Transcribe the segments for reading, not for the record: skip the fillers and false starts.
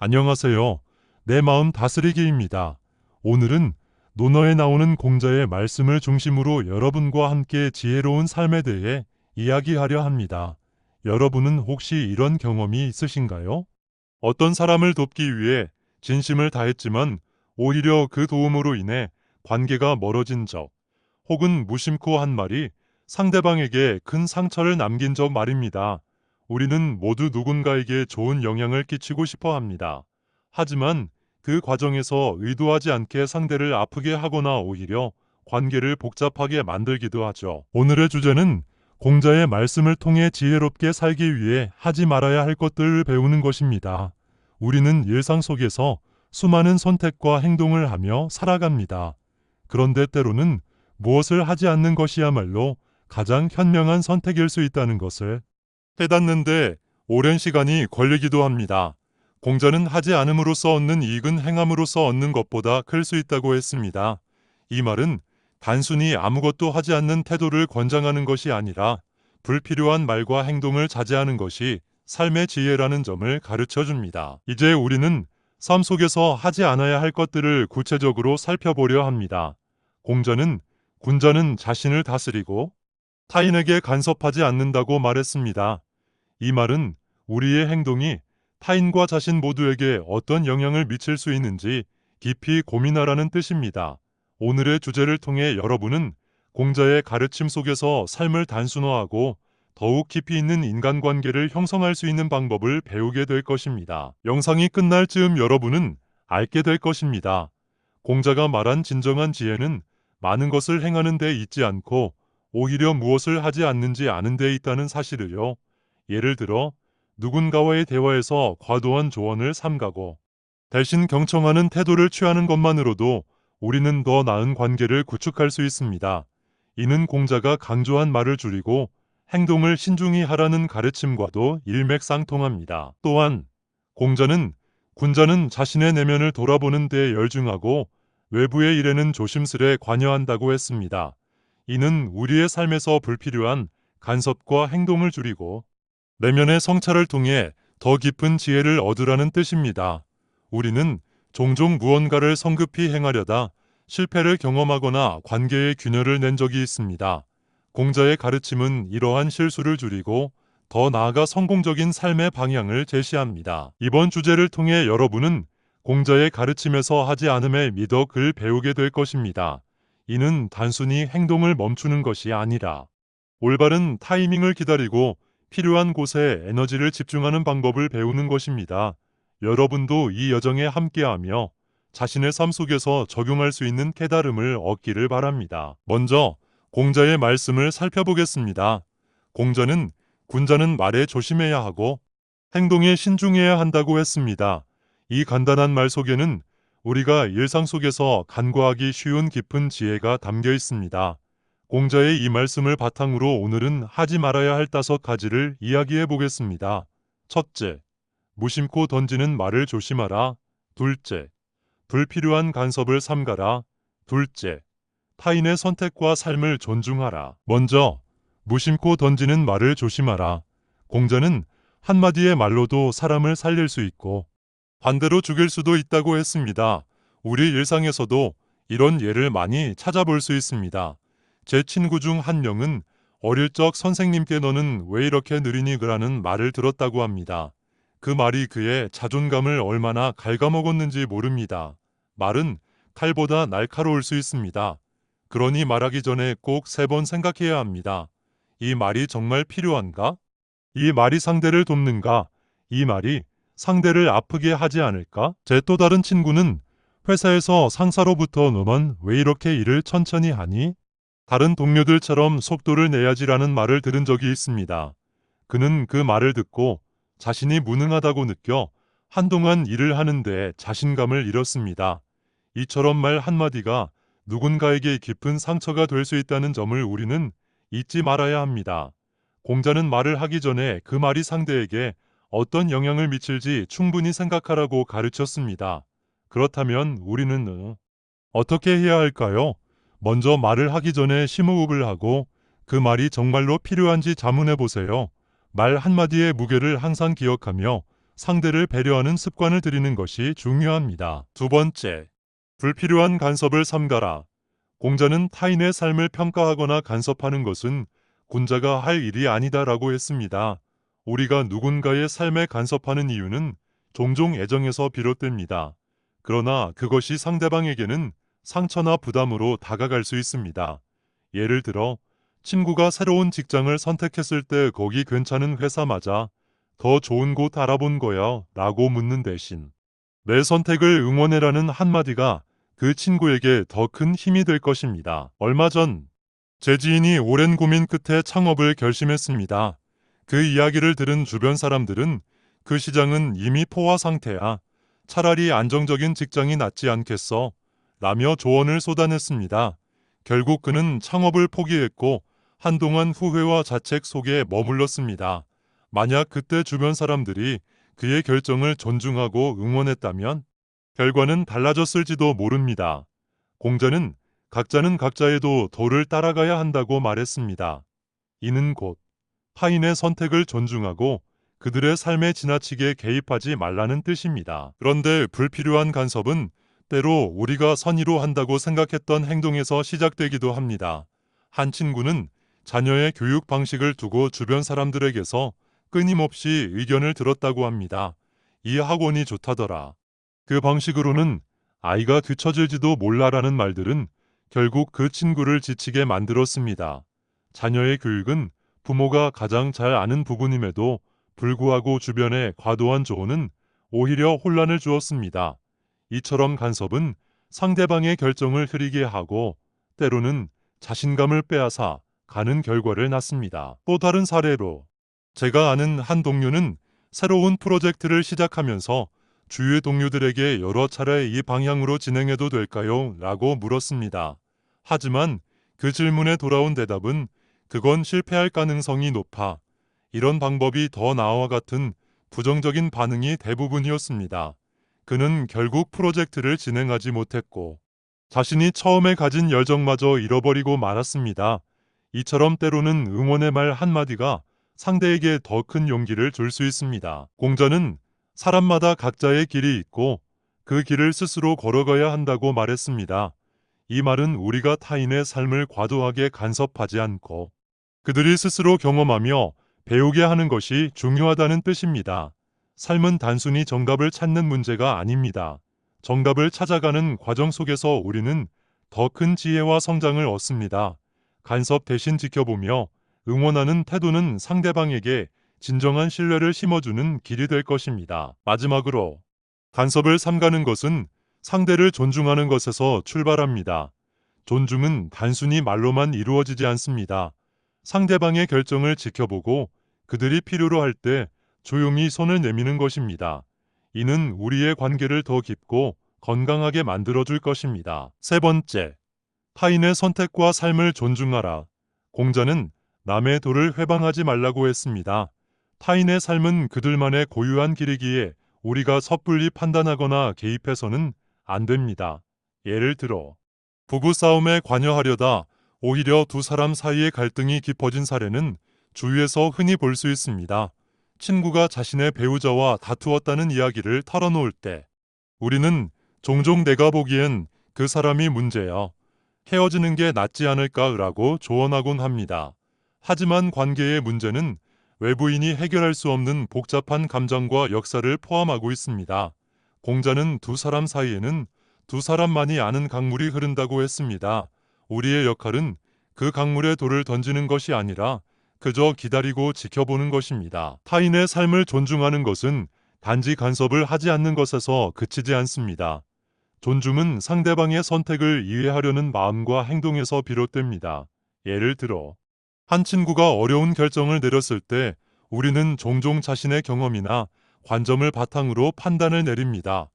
안녕하세요. 내 마음 다스리기입니다. 오늘은 논어에 나오는 공자의 말씀을 중심으로 여러분과 함께 지혜로운 삶에 대해 이야기하려 합니다. 여러분은 혹시 이런 경험이 있으신가요? 어떤 사람을 돕기 위해 진심을 다했지만 오히려 그 도움으로 인해 관계가 멀어진 적, 혹은 무심코 한 말이 상대방에게 큰 상처를 남긴 적 말입니다. 우리는 모두 누군가에게 좋은 영향을 끼치고 싶어 합니다. 하지만 그 과정에서 의도하지 않게 상대를 아프게 하거나 오히려 관계를 복잡하게 만들기도 하죠. 오늘의 주제는 공자의 말씀을 통해 지혜롭게 살기 위해 하지 말아야 할 것들을 배우는 것입니다. 우리는 일상 속에서 수많은 선택과 행동을 하며 살아갑니다. 그런데 때로는 무엇을 하지 않는 것이야말로 가장 현명한 선택일 수 있다는 것을 깨닫는데 오랜 시간이 걸리기도 합니다. 공자는 하지 않음으로써 얻는 이익은 행함으로써 얻는 것보다 클 수 있다고 했습니다. 이 말은 단순히 아무것도 하지 않는 태도를 권장하는 것이 아니라 불필요한 말과 행동을 자제하는 것이 삶의 지혜라는 점을 가르쳐 줍니다. 이제 우리는 삶 속에서 하지 않아야 할 것들을 구체적으로 살펴보려 합니다. 공자는 군자는 자신을 다스리고 타인에게 간섭하지 않는다고 말했습니다. 이 말은 우리의 행동이 타인과 자신 모두에게 어떤 영향을 미칠 수 있는지 깊이 고민하라는 뜻입니다. 오늘의 주제를 통해 여러분은 공자의 가르침 속에서 삶을 단순화하고 더욱 깊이 있는 인간관계를 형성할 수 있는 방법을 배우게 될 것입니다. 영상이 끝날 즈음 여러분은 알게 될 것입니다. 공자가 말한 진정한 지혜는 많은 것을 행하는 데 있지 않고 오히려 무엇을 하지 않는지 아는 데 있다는 사실을요. 예를 들어 누군가와의 대화에서 과도한 조언을 삼가고 대신 경청하는 태도를 취하는 것만으로도 우리는 더 나은 관계를 구축할 수 있습니다. 이는 공자가 강조한 말을 줄이고 행동을 신중히 하라는 가르침과도 일맥상통합니다. 또한 공자는 군자는 자신의 내면을 돌아보는 데 열중하고 외부의 일에는 조심스레 관여한다고 했습니다. 이는 우리의 삶에서 불필요한 간섭과 행동을 줄이고 내면의 성찰을 통해 더 깊은 지혜를 얻으라는 뜻입니다. 우리는 종종 무언가를 성급히 행하려다 실패를 경험하거나 관계에 균열을 낸 적이 있습니다. 공자의 가르침은 이러한 실수를 줄이고 더 나아가 성공적인 삶의 방향을 제시합니다. 이번 주제를 통해 여러분은 공자의 가르침에서 하지 않음의 미덕을 배우게 될 것입니다. 이는 단순히 행동을 멈추는 것이 아니라 올바른 타이밍을 기다리고 필요한 곳에 에너지를 집중하는 방법을 배우는 것입니다. 여러분도 이 여정에 함께하며 자신의 삶 속에서 적용할 수 있는 깨달음을 얻기를 바랍니다. 먼저 공자의 말씀을 살펴보겠습니다. 공자는 군자는 말에 조심해야 하고 행동에 신중해야 한다고 했습니다. 이 간단한 말 속에는 우리가 일상 속에서 간과하기 쉬운 깊은 지혜가 담겨 있습니다. 공자의 이 말씀을 바탕으로 오늘은 하지 말아야 할 5가지를 이야기해 보겠습니다. 첫째, 무심코 던지는 말을 조심하라. 둘째, 불필요한 간섭을 삼가라. 둘째, 타인의 선택과 삶을 존중하라. 먼저, 무심코 던지는 말을 조심하라. 공자는 한마디의 말로도 사람을 살릴 수 있고 반대로 죽일 수도 있다고 했습니다. 우리 일상에서도 이런 예를 많이 찾아볼 수 있습니다. 제 친구 중 한 명은 어릴 적 선생님께 너는 왜 이렇게 느리니 그라는 말을 들었다고 합니다. 그 말이 그의 자존감을 얼마나 갉아먹었는지 모릅니다. 말은 칼보다 날카로울 수 있습니다. 그러니 말하기 전에 꼭 3번 생각해야 합니다. 이 말이 정말 필요한가? 이 말이 상대를 돕는가? 이 말이 상대를 아프게 하지 않을까? 제 또 다른 친구는 회사에서 상사로부터 너만 왜 이렇게 일을 천천히 하니? 다른 동료들처럼 속도를 내야지라는 말을 들은 적이 있습니다. 그는 그 말을 듣고 자신이 무능하다고 느껴 한동안 일을 하는데 자신감을 잃었습니다. 이처럼 말 한마디가 누군가에게 깊은 상처가 될 수 있다는 점을 우리는 잊지 말아야 합니다. 공자는 말을 하기 전에 그 말이 상대에게 어떤 영향을 미칠지 충분히 생각하라고 가르쳤습니다. 그렇다면 우리는 어떻게 해야 할까요? 먼저 말을 하기 전에 심호흡을 하고 그 말이 정말로 필요한지 자문해 보세요. 말 한마디의 무게를 항상 기억하며 상대를 배려하는 습관을 들이는 것이 중요합니다. 두 번째, 불필요한 간섭을 삼가라. 공자는 타인의 삶을 평가하거나 간섭하는 것은 군자가 할 일이 아니다라고 했습니다. 우리가 누군가의 삶에 간섭하는 이유는 종종 애정에서 비롯됩니다. 그러나 그것이 상대방에게는 상처나 부담으로 다가갈 수 있습니다. 예를 들어 친구가 새로운 직장을 선택했을 때 거기 괜찮은 회사 맞아? 더 좋은 곳 알아본 거야? 라고 묻는 대신 내 선택을 응원해라는 한마디가 그 친구에게 더 큰 힘이 될 것입니다. 얼마 전 제 지인이 오랜 고민 끝에 창업을 결심했습니다. 그 이야기를 들은 주변 사람들은 그 시장은 이미 포화 상태야. 차라리 안정적인 직장이 낫지 않겠어? 라며 조언을 쏟아냈습니다. 결국 그는 창업을 포기했고 한동안 후회와 자책 속에 머물렀습니다. 만약 그때 주변 사람들이 그의 결정을 존중하고 응원했다면 결과는 달라졌을지도 모릅니다. 공자는 각자는 각자의 도를 따라가야 한다고 말했습니다. 이는 곧 타인의 선택을 존중하고 그들의 삶에 지나치게 개입하지 말라는 뜻입니다. 그런데 불필요한 간섭은 때로 우리가 선의로 한다고 생각했던 행동에서 시작되기도 합니다. 한 친구는 자녀의 교육 방식을 두고 주변 사람들에게서 끊임없이 의견을 들었다고 합니다. 이 학원이 좋다더라. 그 방식으로는 아이가 뒤처질지도 몰라라는 말들은 결국 그 친구를 지치게 만들었습니다. 자녀의 교육은 부모가 가장 잘 아는 부분임에도 불구하고 주변의 과도한 조언은 오히려 혼란을 주었습니다. 이처럼 간섭은 상대방의 결정을 흐리게 하고 때로는 자신감을 빼앗아 가는 결과를 낳습니다. 또 다른 사례로 제가 아는 한 동료는 새로운 프로젝트를 시작하면서 주위 동료들에게 여러 차례 이 방향으로 진행해도 될까요? 라고 물었습니다. 하지만 그 질문에 돌아온 대답은 그건 실패할 가능성이 높아. 이런 방법이 더 나아와 같은 부정적인 반응이 대부분이었습니다. 그는 결국 프로젝트를 진행하지 못했고 자신이 처음에 가진 열정마저 잃어버리고 말았습니다. 이처럼 때로는 응원의 말 한마디가 상대에게 더 큰 용기를 줄 수 있습니다. 공자는 사람마다 각자의 길이 있고 그 길을 스스로 걸어가야 한다고 말했습니다. 이 말은 우리가 타인의 삶을 과도하게 간섭하지 않고 그들이 스스로 경험하며 배우게 하는 것이 중요하다는 뜻입니다. 삶은 단순히 정답을 찾는 문제가 아닙니다. 정답을 찾아가는 과정 속에서 우리는 더 큰 지혜와 성장을 얻습니다. 간섭 대신 지켜보며 응원하는 태도는 상대방에게 진정한 신뢰를 심어주는 길이 될 것입니다. 마지막으로 간섭을 삼가는 것은 상대를 존중하는 것에서 출발합니다. 존중은 단순히 말로만 이루어지지 않습니다. 상대방의 결정을 지켜보고 그들이 필요로 할 때 조용히 손을 내미는 것입니다. 이는 우리의 관계를 더 깊고 건강하게 만들어줄 것입니다. 세 번째, 타인의 선택과 삶을 존중하라. 공자는 남의 도를 회방하지 말라고 했습니다. 타인의 삶은 그들만의 고유한 길이기에 우리가 섣불리 판단하거나 개입해서는 안 됩니다. 예를 들어 부부싸움에 관여하려다 오히려 두 사람 사이의 갈등이 깊어진 사례는 주위에서 흔히 볼 수 있습니다. 친구가 자신의 배우자와 다투었다는 이야기를 털어놓을 때 우리는 종종 내가 보기엔 그 사람이 문제야. 헤어지는 게 낫지 않을까라고 조언하곤 합니다. 하지만 관계의 문제는 외부인이 해결할 수 없는 복잡한 감정과 역사를 포함하고 있습니다. 공자는 두 사람 사이에는 두 사람만이 아는 강물이 흐른다고 했습니다. 우리의 역할은 그 강물에 돌을 던지는 것이 아니라 그저 기다리고 지켜보는 것입니다. 타인의 삶을 존중하는 것은 단지 간섭을 하지 않는 것에서 그치지 않습니다. 존중은 상대방의 선택을 이해하려는 마음과 행동에서 비롯됩니다. 예를 들어 한 친구가 어려운 결정을 내렸을 때 우리는 종종 자신의 경험이나 관점을 바탕으로 판단을 내립니다.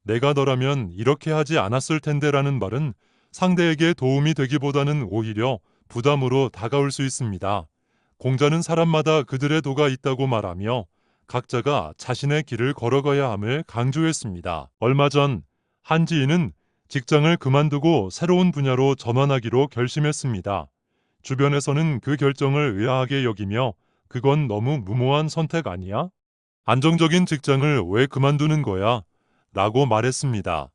내가 너라면 이렇게 하지 않았을 텐데라는 말은 상대에게 도움이 되기보다는 오히려 부담으로 다가올 수 있습니다. 공자는 사람마다 그들의 도가 있다고 말하며 각자가 자신의 길을 걸어가야 함을 강조했습니다. 얼마 전 한 지인은 직장을 그만두고 새로운 분야로 전환하기로 결심했습니다. 주변에서는 그 결정을 의아하게 여기며 그건 너무 무모한 선택 아니야? 안정적인 직장을 왜 그만두는 거야? 라고 말했습니다.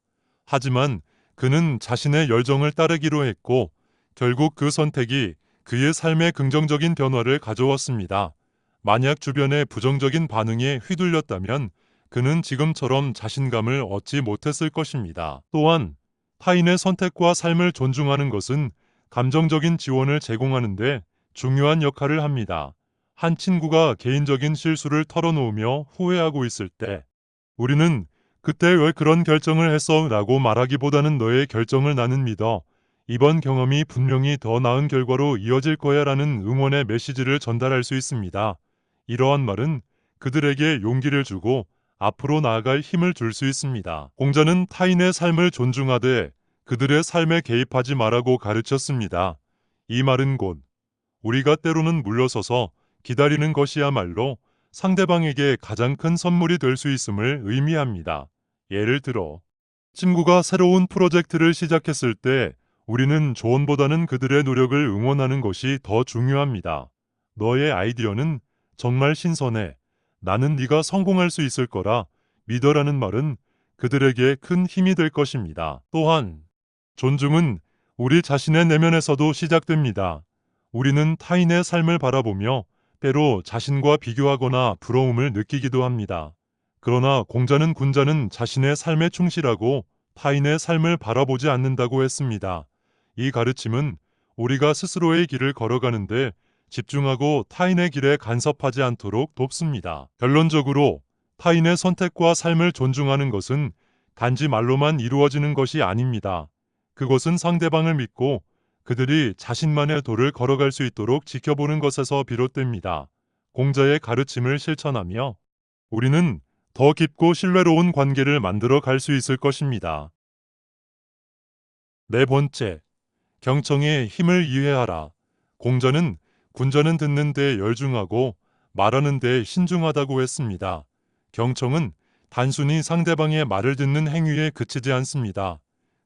하지만 그는 자신의 열정을 따르기로 했고 결국 그 선택이 그의 삶에 긍정적인 변화를 가져왔습니다. 만약 주변의 부정적인 반응에 휘둘렸다면 그는 지금처럼 자신감을 얻지 못했을 것입니다. 또한 타인의 선택과 삶을 존중하는 것은 감정적인 지원을 제공하는데 중요한 역할을 합니다. 한 친구가 개인적인 실수를 털어놓으며 후회하고 있을 때 우리는 그때 왜 그런 결정을 했어? 라고 말하기보다는 너의 결정을 나는 믿어. 이번 경험이 분명히 더 나은 결과로 이어질 거야 라는 응원의 메시지를 전달할 수 있습니다. 이러한 말은 그들에게 용기를 주고 앞으로 나아갈 힘을 줄 수 있습니다. 공자는 타인의 삶을 존중하되 그들의 삶에 개입하지 말라고 가르쳤습니다. 이 말은 곧 우리가 때로는 물러서서 기다리는 것이야말로 상대방에게 가장 큰 선물이 될 수 있음을 의미합니다. 예를 들어 친구가 새로운 프로젝트를 시작했을 때 우리는 조언보다는 그들의 노력을 응원하는 것이 더 중요합니다. 너의 아이디어는 정말 신선해. 나는 네가 성공할 수 있을 거라 믿어라는 말은 그들에게 큰 힘이 될 것입니다. 또한 존중은 우리 자신의 내면에서도 시작됩니다. 우리는 타인의 삶을 바라보며 때로 자신과 비교하거나 부러움을 느끼기도 합니다. 그러나 공자는 군자는 자신의 삶에 충실하고 타인의 삶을 바라보지 않는다고 했습니다. 이 가르침은 우리가 스스로의 길을 걸어가는데 집중하고 타인의 길에 간섭하지 않도록 돕습니다. 결론적으로 타인의 선택과 삶을 존중하는 것은 단지 말로만 이루어지는 것이 아닙니다. 그것은 상대방을 믿고 그들이 자신만의 도를 걸어갈 수 있도록 지켜보는 것에서 비롯됩니다. 공자의 가르침을 실천하며 우리는 더 깊고 신뢰로운 관계를 만들어 갈 수 있을 것입니다. 네 번째, 경청의 힘을 이해하라. 공자는 군자는 듣는 데 열중하고 말하는 데 신중하다고 했습니다. 경청은 단순히 상대방의 말을 듣는 행위에 그치지 않습니다.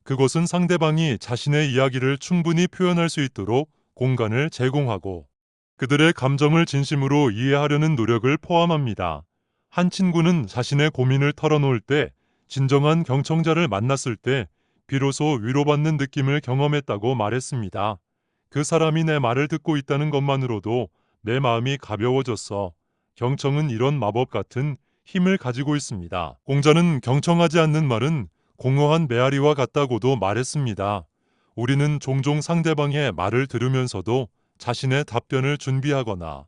그것은 상대방이 자신의 이야기를 충분히 표현할 수 있도록 공간을 제공하고 그들의 감정을 진심으로 이해하려는 노력을 포함합니다. 한 친구는 자신의 고민을 털어놓을 때 진정한 경청자를 만났을 때 비로소 위로받는 느낌을 경험했다고 말했습니다. 그 사람이 내 말을 듣고 있다는 것만으로도 내 마음이 가벼워졌어. 경청은 이런 마법 같은 힘을 가지고 있습니다. 공자는 경청하지 않는 말은 공허한 메아리와 같다고도 말했습니다. 우리는 종종 상대방의 말을 들으면서도 자신의 답변을 준비하거나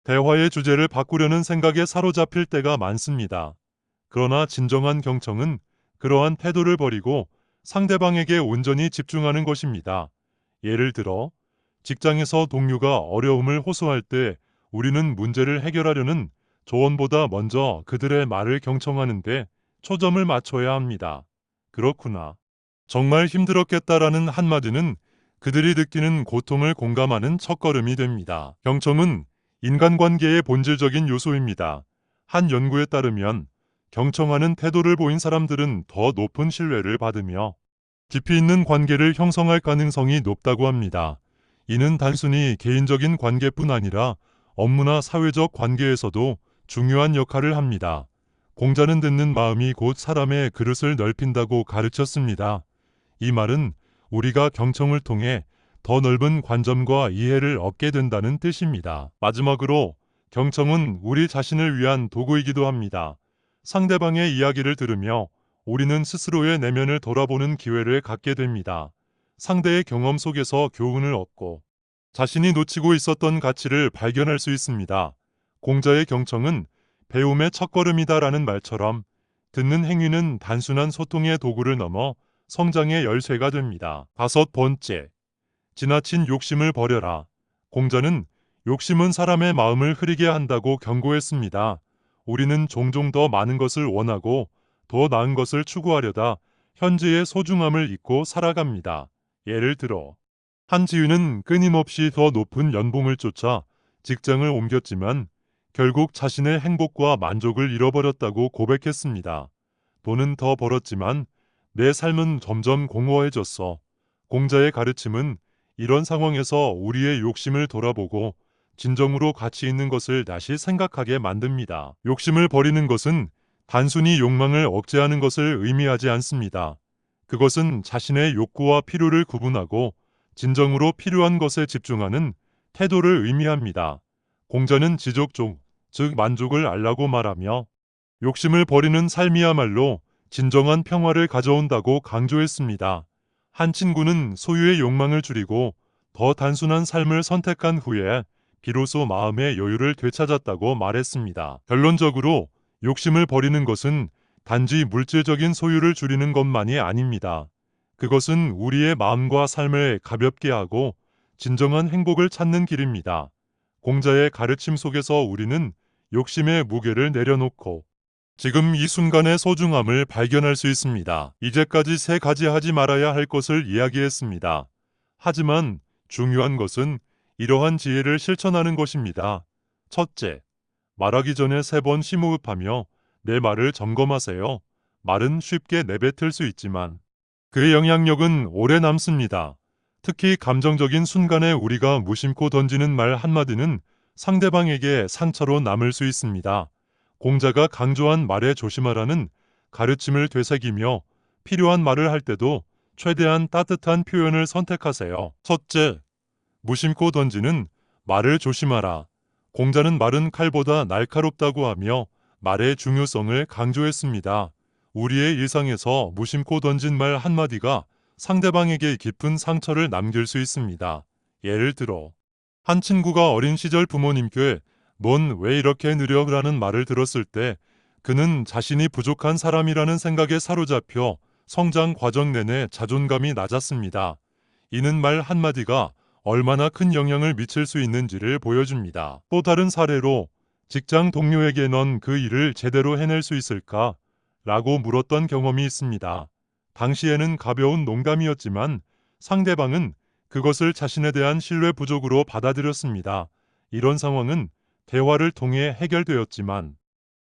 대화의 주제를 바꾸려는 생각에 사로잡힐 때가 많습니다. 그러나 진정한 경청은 그러한 태도를 버리고 상대방에게 온전히 집중하는 것입니다. 예를 들어 직장에서 동료가 어려움을 호소할 때 우리는 문제를 해결하려는 조언보다 먼저 그들의 말을 경청하는데 초점을 맞춰야 합니다. 그렇구나. 정말 힘들었겠다라는 한마디는 그들이 느끼는 고통을 공감하는 첫걸음이 됩니다. 경청은 인간관계의 본질적인 요소입니다. 한 연구에 따르면 경청하는 태도를 보인 사람들은 더 높은 신뢰를 받으며 깊이 있는 관계를 형성할 가능성이 높다고 합니다. 이는 단순히 개인적인 관계뿐 아니라 업무나 사회적 관계에서도 중요한 역할을 합니다. 공자는 듣는 마음이 곧 사람의 그릇을 넓힌다고 가르쳤습니다. 이 말은 우리가 경청을 통해 더 넓은 관점과 이해를 얻게 된다는 뜻입니다. 마지막으로 경청은 우리 자신을 위한 도구이기도 합니다. 상대방의 이야기를 들으며 우리는 스스로의 내면을 돌아보는 기회를 갖게 됩니다. 상대의 경험 속에서 교훈을 얻고 자신이 놓치고 있었던 가치를 발견할 수 있습니다. 공자의 경청은 배움의 첫걸음이다라는 말처럼 듣는 행위는 단순한 소통의 도구를 넘어 성장의 열쇠가 됩니다. 다섯 번째, 지나친 욕심을 버려라. 공자는 욕심은 사람의 마음을 흐리게 한다고 경고했습니다. 우리는 종종 더 많은 것을 원하고 더 나은 것을 추구하려다 현재의 소중함을 잊고 살아갑니다. 예를 들어 한지윤은 끊임없이 더 높은 연봉을 쫓아 직장을 옮겼지만 결국 자신의 행복과 만족을 잃어버렸다고 고백했습니다. 돈은 더 벌었지만 내 삶은 점점 공허해졌어. 공자의 가르침은 이런 상황에서 우리의 욕심을 돌아보고 진정으로 가치 있는 것을 다시 생각하게 만듭니다. 욕심을 버리는 것은 단순히 욕망을 억제하는 것을 의미하지 않습니다. 그것은 자신의 욕구와 필요를 구분하고 진정으로 필요한 것에 집중하는 태도를 의미합니다. 공자는 지족종, 즉 만족을 알라고 말하며 욕심을 버리는 삶이야말로 진정한 평화를 가져온다고 강조했습니다. 한 친구는 소유의 욕망을 줄이고 더 단순한 삶을 선택한 후에 비로소 마음의 여유를 되찾았다고 말했습니다. 결론적으로 욕심을 버리는 것은 단지 물질적인 소유를 줄이는 것만이 아닙니다. 그것은 우리의 마음과 삶을 가볍게 하고 진정한 행복을 찾는 길입니다. 공자의 가르침 속에서 우리는 욕심의 무게를 내려놓고 지금 이 순간의 소중함을 발견할 수 있습니다. 이제까지 3가지 하지 말아야 할 것을 이야기했습니다. 하지만 중요한 것은 이러한 지혜를 실천하는 것입니다. 첫째, 말하기 전에 3번 심호흡하며 내 말을 점검하세요. 말은 쉽게 내뱉을 수 있지만 그의 영향력은 오래 남습니다. 특히 감정적인 순간에 우리가 무심코 던지는 말 한마디는 상대방에게 상처로 남을 수 있습니다. 공자가 강조한 말에 조심하라는 가르침을 되새기며 필요한 말을 할 때도 최대한 따뜻한 표현을 선택하세요. 첫째, 무심코 던지는 말을 조심하라. 공자는 말은 칼보다 날카롭다고 하며 말의 중요성을 강조했습니다. 우리의 일상에서 무심코 던진 말 한마디가 상대방에게 깊은 상처를 남길 수 있습니다. 예를 들어 한 친구가 어린 시절 부모님께 넌 왜 이렇게 느려? 라는 말을 들었을 때 그는 자신이 부족한 사람이라는 생각에 사로잡혀 성장 과정 내내 자존감이 낮았습니다. 이는 말 한마디가 얼마나 큰 영향을 미칠 수 있는지를 보여줍니다. 또 다른 사례로 직장 동료에게 넌 그 일을 제대로 해낼 수 있을까? 라고 물었던 경험이 있습니다. 당시에는 가벼운 농담이었지만 상대방은 그것을 자신에 대한 신뢰 부족으로 받아들였습니다. 이런 상황은 대화를 통해 해결되었지만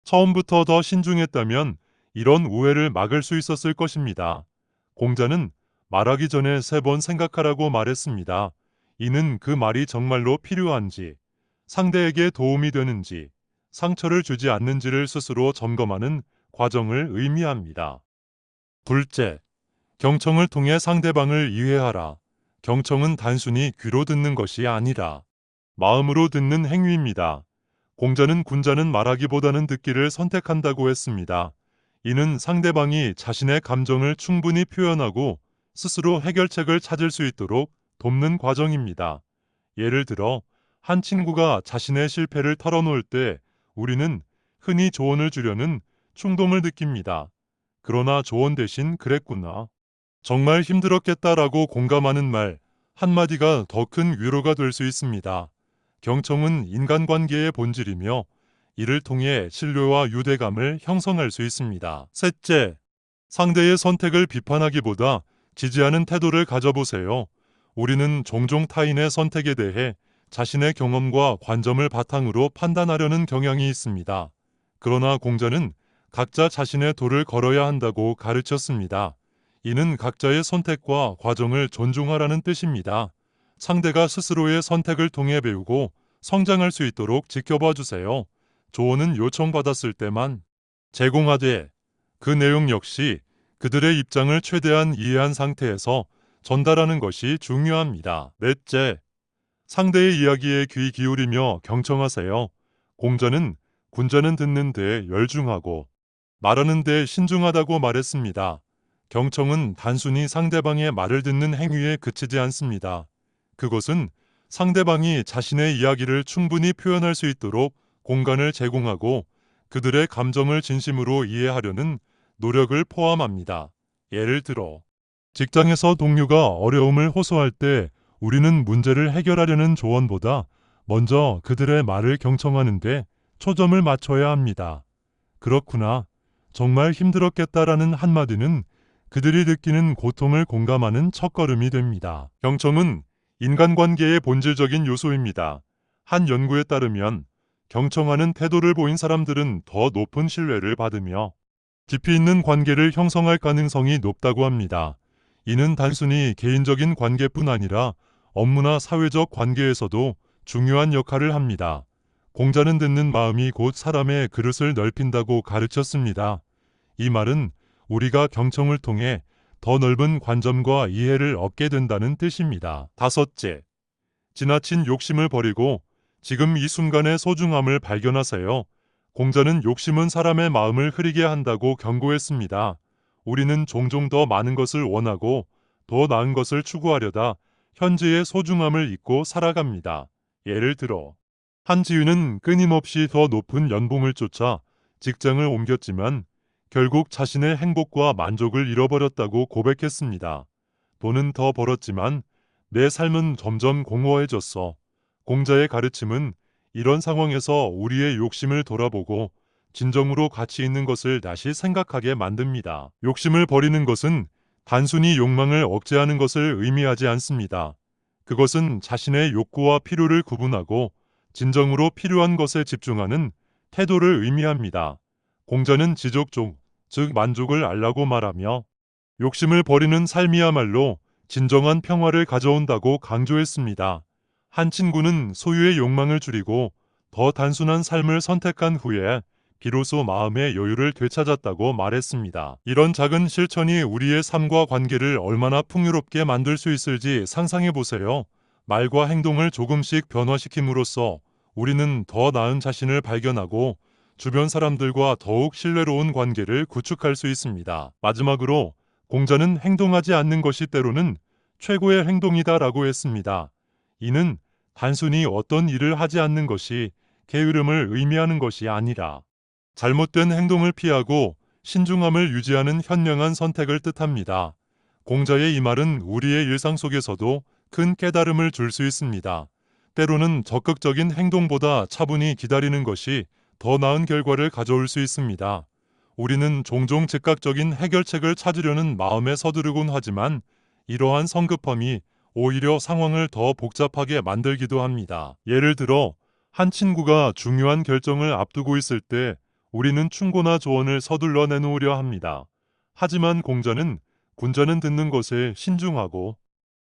처음부터 더 신중했다면 이런 오해를 막을 수 있었을 것입니다. 공자는 말하기 전에 3번 생각하라고 말했습니다. 이는 그 말이 정말로 필요한지, 상대에게 도움이 되는지, 상처를 주지 않는지를 스스로 점검하는 과정을 의미합니다. 둘째, 경청을 통해 상대방을 이해하라. 경청은 단순히 귀로 듣는 것이 아니라 마음으로 듣는 행위입니다. 공자는 군자는 말하기보다는 듣기를 선택한다고 했습니다. 이는 상대방이 자신의 감정을 충분히 표현하고 스스로 해결책을 찾을 수 있도록 돕는 과정입니다. 예를 들어 한 친구가 자신의 실패를 털어놓을 때 우리는 흔히 조언을 주려는 충동을 느낍니다. 그러나 조언 대신 그랬구나, 정말 힘들었겠다라고 공감하는 말 한마디가 더 큰 위로가 될 수 있습니다. 경청은 인간관계의 본질이며 이를 통해 신뢰와 유대감을 형성할 수 있습니다. 셋째, 상대의 선택을 비판하기보다 지지하는 태도를 가져보세요. 우리는 종종 타인의 선택에 대해 자신의 경험과 관점을 바탕으로 판단하려는 경향이 있습니다. 그러나 공자는 각자 자신의 도를 걸어야 한다고 가르쳤습니다. 이는 각자의 선택과 과정을 존중하라는 뜻입니다. 상대가 스스로의 선택을 통해 배우고 성장할 수 있도록 지켜봐 주세요. 조언은 요청받았을 때만 제공하되 그 내용 역시 그들의 입장을 최대한 이해한 상태에서 전달하는 것이 중요합니다. 넷째, 상대의 이야기에 귀 기울이며 경청하세요. 공자는 군자는 듣는 데 열중하고 말하는 데 신중하다고 말했습니다. 경청은 단순히 상대방의 말을 듣는 행위에 그치지 않습니다. 그것은 상대방이 자신의 이야기를 충분히 표현할 수 있도록 공간을 제공하고 그들의 감정을 진심으로 이해하려는 노력을 포함합니다. 예를 들어 직장에서 동료가 어려움을 호소할 때 우리는 문제를 해결하려는 조언보다 먼저 그들의 말을 경청하는데 초점을 맞춰야 합니다. 그렇구나, 정말 힘들었겠다라는 한마디는 그들이 느끼는 고통을 공감하는 첫걸음이 됩니다. 경청은 인간관계의 본질적인 요소입니다. 한 연구에 따르면 경청하는 태도를 보인 사람들은 더 높은 신뢰를 받으며 깊이 있는 관계를 형성할 가능성이 높다고 합니다. 이는 단순히 개인적인 관계뿐 아니라 업무나 사회적 관계에서도 중요한 역할을 합니다. 공자는 듣는 마음이 곧 사람의 그릇을 넓힌다고 가르쳤습니다. 이 말은 우리가 경청을 통해 더 넓은 관점과 이해를 얻게 된다는 뜻입니다. 다섯째, 지나친 욕심을 버리고 지금 이 순간의 소중함을 발견하세요. 공자는 욕심은 사람의 마음을 흐리게 한다고 경고했습니다. 우리는 종종 더 많은 것을 원하고 더 나은 것을 추구하려다 현재의 소중함을 잊고 살아갑니다. 예를 들어 한지윤은 끊임없이 더 높은 연봉을 쫓아 직장을 옮겼지만 결국 자신의 행복과 만족을 잃어버렸다고 고백했습니다. 돈은 더 벌었지만 내 삶은 점점 공허해졌어. 공자의 가르침은 이런 상황에서 우리의 욕심을 돌아보고 진정으로 가치 있는 것을 다시 생각하게 만듭니다. 욕심을 버리는 것은 단순히 욕망을 억제하는 것을 의미하지 않습니다. 그것은 자신의 욕구와 필요를 구분하고 진정으로 필요한 것에 집중하는 태도를 의미합니다. 공자는 지족종, 즉 만족을 알라고 말하며 욕심을 버리는 삶이야말로 진정한 평화를 가져온다고 강조했습니다. 한 친구는 소유의 욕망을 줄이고 더 단순한 삶을 선택한 후에 비로소 마음의 여유를 되찾았다고 말했습니다. 이런 작은 실천이 우리의 삶과 관계를 얼마나 풍요롭게 만들 수 있을지 상상해 보세요. 말과 행동을 조금씩 변화시킴으로써 우리는 더 나은 자신을 발견하고 주변 사람들과 더욱 신뢰로운 관계를 구축할 수 있습니다. 마지막으로 공자는 행동하지 않는 것이 때로는 최고의 행동이다라고 했습니다. 이는 단순히 어떤 일을 하지 않는 것이 게으름을 의미하는 것이 아니라 잘못된 행동을 피하고 신중함을 유지하는 현명한 선택을 뜻합니다. 공자의 이 말은 우리의 일상 속에서도 큰 깨달음을 줄 수 있습니다. 때로는 적극적인 행동보다 차분히 기다리는 것이 더 나은 결과를 가져올 수 있습니다. 우리는 종종 즉각적인 해결책을 찾으려는 마음에 서두르곤 하지만 이러한 성급함이 오히려 상황을 더 복잡하게 만들기도 합니다. 예를 들어 한 친구가 중요한 결정을 앞두고 있을 때 우리는 충고나 조언을 서둘러 내놓으려 합니다. 하지만 공자는 군자는 듣는 것에 신중하고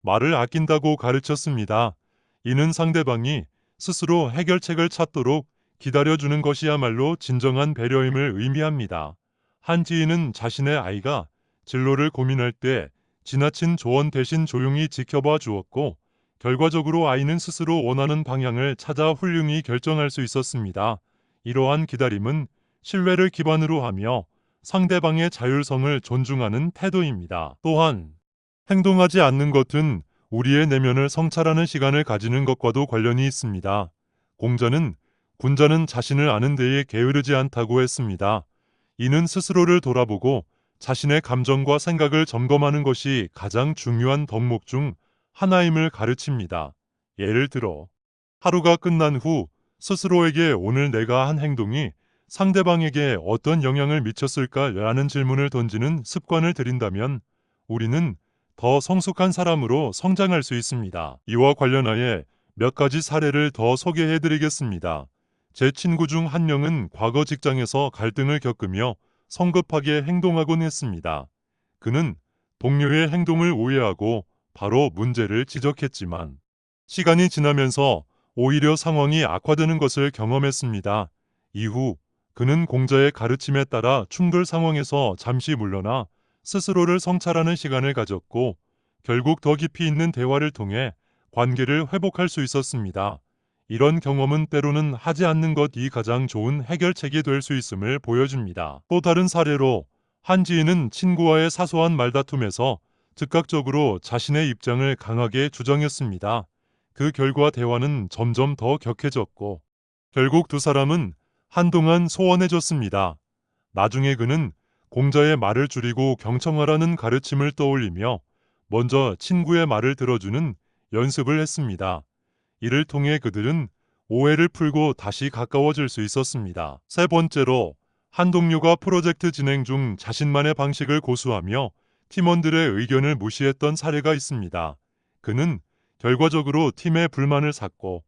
말을 아낀다고 가르쳤습니다. 이는 상대방이 스스로 해결책을 찾도록 기다려주는 것이야말로 진정한 배려임을 의미합니다. 한 지인은 자신의 아이가 진로를 고민할 때 지나친 조언 대신 조용히 지켜봐 주었고 결과적으로 아이는 스스로 원하는 방향을 찾아 훌륭히 결정할 수 있었습니다. 이러한 기다림은 신뢰를 기반으로 하며 상대방의 자율성을 존중하는 태도입니다. 또한 행동하지 않는 것은 우리의 내면을 성찰하는 시간을 가지는 것과도 관련이 있습니다. 공자는 군자는 자신을 아는 데에 게으르지 않다고 했습니다. 이는 스스로를 돌아보고 자신의 감정과 생각을 점검하는 것이 가장 중요한 덕목 중 하나임을 가르칩니다. 예를 들어 하루가 끝난 후 스스로에게 오늘 내가 한 행동이 상대방에게 어떤 영향을 미쳤을까라는 질문을 던지는 습관을 들인다면 우리는 더 성숙한 사람으로 성장할 수 있습니다. 이와 관련하여 몇 가지 사례를 더 소개해 드리겠습니다. 제 친구 중 한 명은 과거 직장에서 갈등을 겪으며 성급하게 행동하곤 했습니다. 그는 동료의 행동을 오해하고 바로 문제를 지적했지만 시간이 지나면서 오히려 상황이 악화되는 것을 경험했습니다. 이후 그는 공자의 가르침에 따라 충돌 상황에서 잠시 물러나 스스로를 성찰하는 시간을 가졌고 결국 더 깊이 있는 대화를 통해 관계를 회복할 수 있었습니다. 이런 경험은 때로는 하지 않는 것이 가장 좋은 해결책이 될 수 있음을 보여줍니다. 또 다른 사례로 한 지인은 친구와의 사소한 말다툼에서 즉각적으로 자신의 입장을 강하게 주장했습니다. 그 결과 대화는 점점 더 격해졌고 결국 두 사람은 한동안 소원해졌습니다. 나중에 그는 공자의 말을 줄이고 경청하라는 가르침을 떠올리며 먼저 친구의 말을 들어주는 연습을 했습니다. 이를 통해 그들은 오해를 풀고 다시 가까워질 수 있었습니다. 세 번째로 한 동료가 프로젝트 진행 중 자신만의 방식을 고수하며 팀원들의 의견을 무시했던 사례가 있습니다. 그는 결과적으로 팀의 불만을 샀고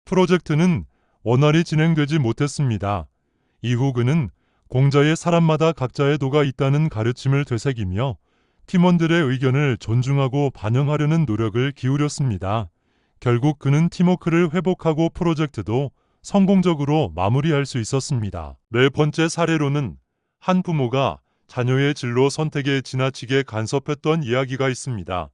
프로젝트는 원활히 진행되지 못했습니다. 이후 그는 공자의 사람마다 각자의 도가 있다는 가르침을 되새기며 팀원들의 의견을 존중하고 반영하려는 노력을 기울였습니다. 결국 그는 팀워크를 회복하고 프로젝트도 성공적으로 마무리할 수 있었습니다. 네 번째 사례로는 한 부모가 자녀의 진로 선택에 지나치게 간섭했던 이야기가 있습니다.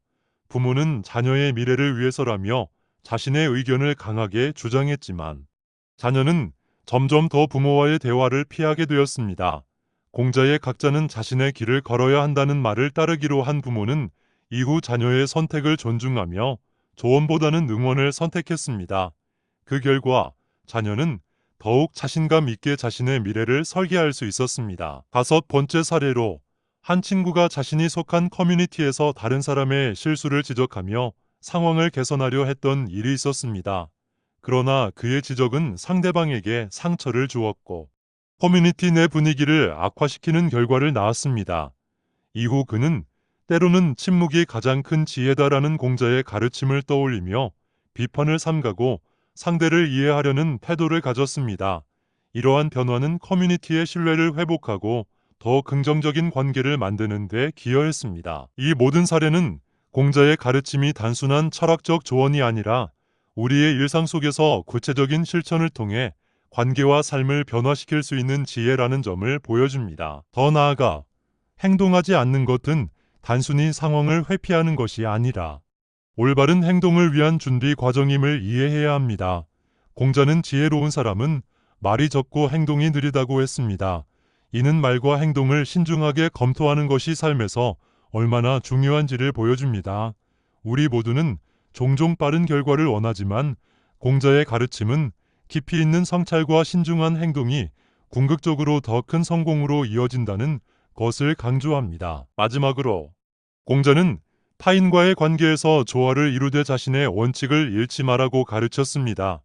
부모는 자녀의 미래를 위해서라며 자신의 의견을 강하게 주장했지만 자녀는 점점 더 부모와의 대화를 피하게 되었습니다. 공자의 각자는 자신의 길을 걸어야 한다는 말을 따르기로 한 부모는 이후 자녀의 선택을 존중하며 조언보다는 응원을 선택했습니다. 그 결과 자녀는 더욱 자신감 있게 자신의 미래를 설계할 수 있었습니다. 다섯 번째 사례로 한 친구가 자신이 속한 커뮤니티에서 다른 사람의 실수를 지적하며 상황을 개선하려 했던 일이 있었습니다. 그러나 그의 지적은 상대방에게 상처를 주었고 커뮤니티 내 분위기를 악화시키는 결과를 낳았습니다. 이후 그는 때로는 침묵이 가장 큰 지혜다라는 공자의 가르침을 떠올리며 비판을 삼가고 상대를 이해하려는 태도를 가졌습니다. 이러한 변화는 커뮤니티의 신뢰를 회복하고 더 긍정적인 관계를 만드는 데 기여했습니다. 이 모든 사례는 공자의 가르침이 단순한 철학적 조언이 아니라 우리의 일상 속에서 구체적인 실천을 통해 관계와 삶을 변화시킬 수 있는 지혜라는 점을 보여줍니다. 더 나아가 행동하지 않는 것은 단순히 상황을 회피하는 것이 아니라 올바른 행동을 위한 준비 과정임을 이해해야 합니다. 공자는 지혜로운 사람은 말이 적고 행동이 느리다고 했습니다. 이는 말과 행동을 신중하게 검토하는 것이 삶에서 얼마나 중요한지를 보여줍니다. 우리 모두는 종종 빠른 결과를 원하지만 공자의 가르침은 깊이 있는 성찰과 신중한 행동이 궁극적으로 더 큰 성공으로 이어진다는 것을 강조합니다. 마지막으로 공자는 타인과의 관계에서 조화를 이루되 자신의 원칙을 잃지 말라고 가르쳤습니다.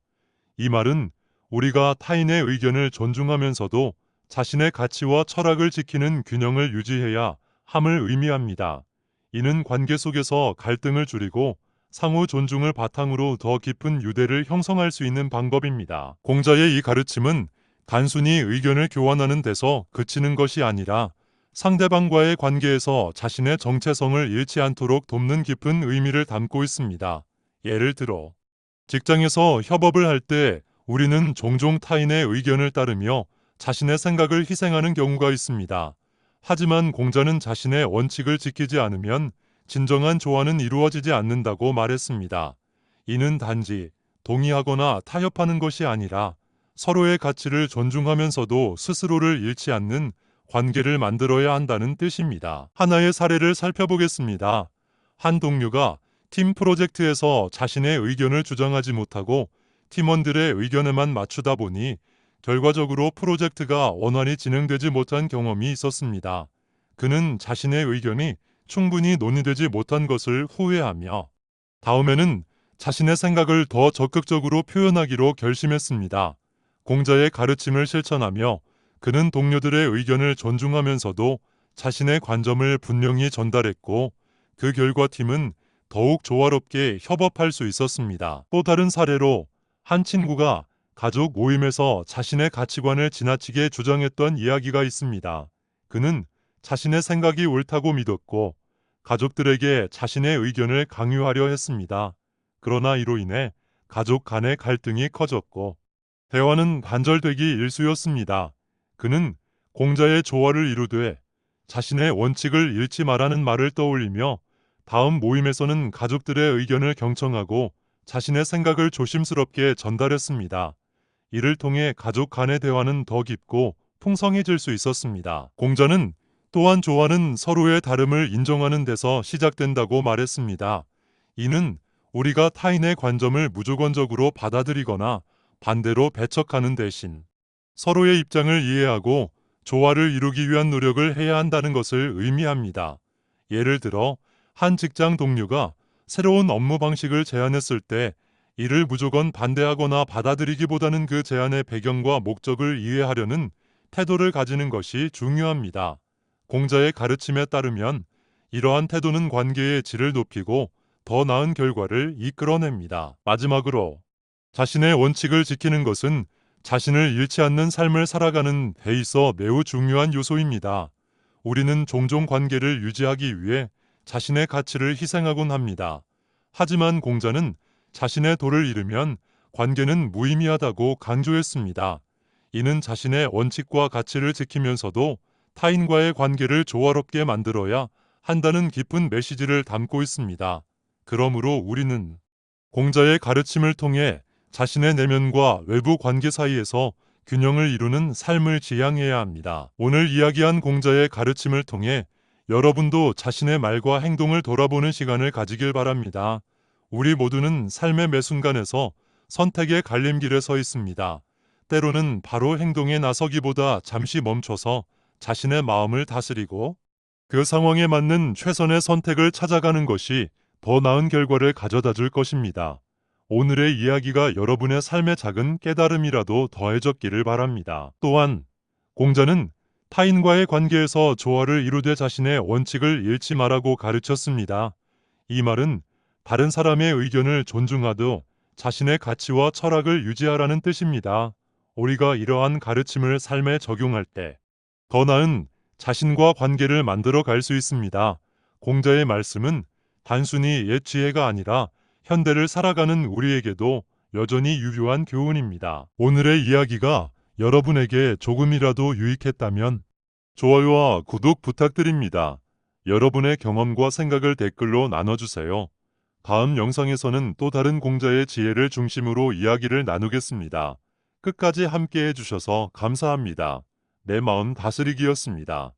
이 말은 우리가 타인의 의견을 존중하면서도 자신의 가치와 철학을 지키는 균형을 유지해야 함을 의미합니다. 이는 관계 속에서 갈등을 줄이고 상호 존중을 바탕으로 더 깊은 유대를 형성할 수 있는 방법입니다. 공자의 이 가르침은 단순히 의견을 교환하는 데서 그치는 것이 아니라 상대방과의 관계에서 자신의 정체성을 잃지 않도록 돕는 깊은 의미를 담고 있습니다. 예를 들어 직장에서 협업을 할 때 우리는 종종 타인의 의견을 따르며 자신의 생각을 희생하는 경우가 있습니다. 하지만 공자는 자신의 원칙을 지키지 않으면 진정한 조화는 이루어지지 않는다고 말했습니다. 이는 단지 동의하거나 타협하는 것이 아니라 서로의 가치를 존중하면서도 스스로를 잃지 않는 관계를 만들어야 한다는 뜻입니다. 하나의 사례를 살펴보겠습니다. 한 동료가 팀 프로젝트에서 자신의 의견을 주장하지 못하고 팀원들의 의견에만 맞추다 보니 결과적으로 프로젝트가 원활히 진행되지 못한 경험이 있었습니다. 그는 자신의 의견이 충분히 논의되지 못한 것을 후회하며 다음에는 자신의 생각을 더 적극적으로 표현하기로 결심했습니다. 공자의 가르침을 실천하며 그는 동료들의 의견을 존중하면서도 자신의 관점을 분명히 전달했고 그 결과 팀은 더욱 조화롭게 협업할 수 있었습니다. 또 다른 사례로 한 친구가 가족 모임에서 자신의 가치관을 지나치게 주장했던 이야기가 있습니다. 그는 자신의 생각이 옳다고 믿었고 가족들에게 자신의 의견을 강요하려 했습니다. 그러나 이로 인해 가족 간의 갈등이 커졌고 대화는 단절되기 일쑤였습니다. 그는 공자의 조화를 이루되 자신의 원칙을 잃지 말라는 말을 떠올리며 다음 모임에서는 가족들의 의견을 경청하고 자신의 생각을 조심스럽게 전달했습니다. 이를 통해 가족 간의 대화는 더 깊고 풍성해질 수 있었습니다. 공자는 또한 조화는 서로의 다름을 인정하는 데서 시작된다고 말했습니다. 이는 우리가 타인의 관점을 무조건적으로 받아들이거나 반대로 배척하는 대신 서로의 입장을 이해하고 조화를 이루기 위한 노력을 해야 한다는 것을 의미합니다. 예를 들어 한 직장 동료가 새로운 업무 방식을 제안했을 때 이를 무조건 반대하거나 받아들이기보다는 그 제안의 배경과 목적을 이해하려는 태도를 가지는 것이 중요합니다. 공자의 가르침에 따르면 이러한 태도는 관계의 질을 높이고 더 나은 결과를 이끌어냅니다. 마지막으로 자신의 원칙을 지키는 것은 자신을 잃지 않는 삶을 살아가는 데 있어 매우 중요한 요소입니다. 우리는 종종 관계를 유지하기 위해 자신의 가치를 희생하곤 합니다. 하지만 공자는 자신의 도를 잃으면 관계는 무의미하다고 강조했습니다. 이는 자신의 원칙과 가치를 지키면서도 타인과의 관계를 조화롭게 만들어야 한다는 깊은 메시지를 담고 있습니다. 그러므로 우리는 공자의 가르침을 통해 자신의 내면과 외부 관계 사이에서 균형을 이루는 삶을 지향해야 합니다. 오늘 이야기한 공자의 가르침을 통해 여러분도 자신의 말과 행동을 돌아보는 시간을 가지길 바랍니다. 우리 모두는 삶의 매 순간에서 선택의 갈림길에 서 있습니다. 때로는 바로 행동에 나서기보다 잠시 멈춰서 자신의 마음을 다스리고 그 상황에 맞는 최선의 선택을 찾아가는 것이 더 나은 결과를 가져다 줄 것입니다. 오늘의 이야기가 여러분의 삶의 작은 깨달음이라도 더해졌기를 바랍니다. 또한 공자는 타인과의 관계에서 조화를 이루되 자신의 원칙을 잃지 말라고 가르쳤습니다. 이 말은 다른 사람의 의견을 존중하도 자신의 가치와 철학을 유지하라는 뜻입니다. 우리가 이러한 가르침을 삶에 적용할 때 더 나은 자신과 관계를 만들어 갈 수 있습니다. 공자의 말씀은 단순히 옛 지혜가 아니라 현대를 살아가는 우리에게도 여전히 유효한 교훈입니다. 오늘의 이야기가 여러분에게 조금이라도 유익했다면 좋아요와 구독 부탁드립니다. 여러분의 경험과 생각을 댓글로 나눠주세요. 다음 영상에서는 또 다른 공자의 지혜를 중심으로 이야기를 나누겠습니다. 끝까지 함께 해주셔서 감사합니다. 내 마음 다스리기였습니다.